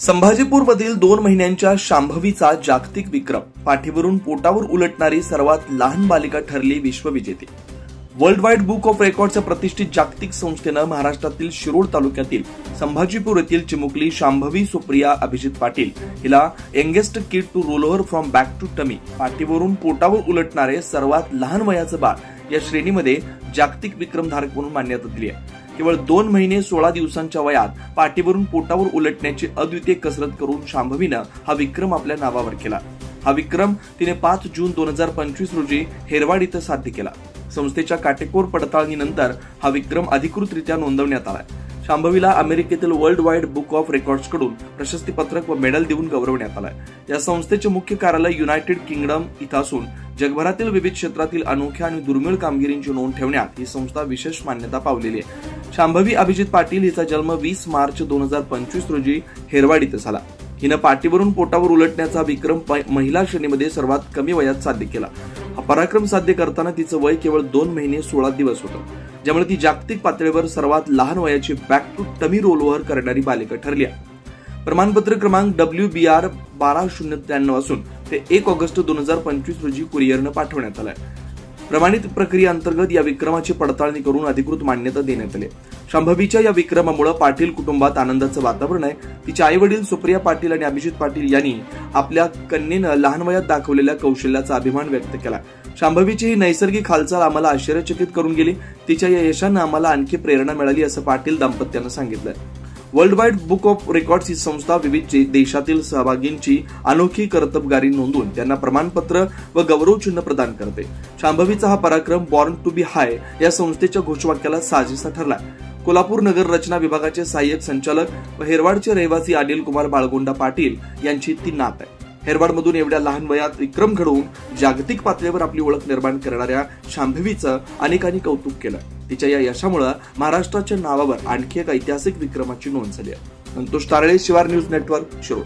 संभाजीपूरमधील 2 महिन्यांच्या शांभवीचा जागतिक विक्रम, पाठीवरून पोटावर उलटणारी सर्वात लहान बालिका ठरली विश्वविजेती। वर्ल्ड वाईड बुक ऑफ रेकॉर्डच्या प्रतिष्ठित जागतिक संस्थेनं महाराष्ट्रातील शिरोळ तालुक्यातील संभाजीपूर येथील चिमुकली शांभवी सुप्रिया अभिजित पाटील हिला youngest kid to roll over from back to tummy, पाठीवरून पोटावर उलटणारे सर्वात लहान वयाचं बाळ या श्रेणीमध्ये जागतिक विक्रमधारक म्हणून मान्यता दिली आहे। केवळ 2 महिने 16 दिवसांच्या वयात पाठीवरून पोटावर उलटण्याची अद्वितीय कसरत करून शांभवीनं हा विक्रम आपल्या नावावर केला। हा विक्रम तिने 5 जून 2025 रोजी हेरवाड इथं साध्य केला। संस्थेच्या काटेकोर पडताळणीनंतर हा विक्रम अधिकृतरित्या नोंदवण्यात आला। शांभवीला अमेरिकेतील world Wide Book of records कडून प्रशस्तीपत्रक व मेडल देऊन गौरवण्यात आलाय। या संस्थेचे मुख्य कार्यालय युनायटेड किंगडम इथं असून जगभरातील विविध क्षेत्रातील अनोख्या आणि दुर्मिळ कामगिरींची नोंद ठेवण्यात ही संस्था विशेष मान्यता पावलेली आहे। शांभवी अभिजित पाटील हिचा जन्म 20 मार्च 2025 रोजी हेरवाड इथं झाला। हिनं पाठीवरून पोटावर उलटण्याचा विक्रम महिला श्रेणीमध्ये सर्वात कमी वयात साध्य केला। हा पराक्रम साध्य करताना तिचं वय केवळ 2 महिने 16 दिवस होतं, ज्यामुळे ती जागतिक पातळीवर सर्वात लहान वयाची back to tummy roll over करणारी बालिका ठरली आहे। प्रमाणपत्र क्रमांक WBR 12093 असून ते 1 ऑगस्ट 2025 रोजी कुरिअरनं पाठवण्यात आलंय। प्रमाणित प्रक्रियेअंतर्गत या विक्रमाची पडताळणी करून अधिकृत मान्यता देण्यात आली। शांभवीच्या या विक्रमामुळे पाटील कुटुंबात आनंदाचं वातावरण आहे। तिचे आई वडील सुप्रिया पाटील आणि अभिजित पाटील यांनी आपल्या कन्येनं लहान वयात दाखवलेल्या कौशल्याचा अभिमान व्यक्त केला। शांभवीची ही नैसर्गिक हालचाल आम्हाला आश्चर्यचकित करून गेली। तिच्या या यशानं आम्हाला आणखी प्रेरणा मिळाली असं पाटील दाम्पत्यानं सांगितलंय। World Wide Book of Records ही संस्था विविध देशातील सहभागींची अनोखी कर्तबगारी नोंदवून त्यांना प्रमाणपत्र व गौरवचिन्ह प्रदान करते। शांभवीचा हा पराक्रम बॉर्न टू बी हाय या संस्थेच्या घोषवाक्याला साजेसा ठरला। कोल्हापूर नगर रचना विभागाचे सहाय्यक संचालक व हेरवाडचे रहिवासी अनिल कुमार बाळगोंडा पाटील यांची ती नात आहे। हेरवाडमधून एवढ्या लहान वयात विक्रम घडवून जागतिक पातळीवर आपली ओळख निर्माण करणाऱ्या शांभवीचं अनेकांनी कौतुक केलं। तिच्या या यशामुळे महाराष्ट्राच्या नावावर आणखी एक ऐतिहासिक विक्रमाची नोंद झाली आहे। संतोष तारळे, शिवार न्यूज नेटवर्क, शिरोळ।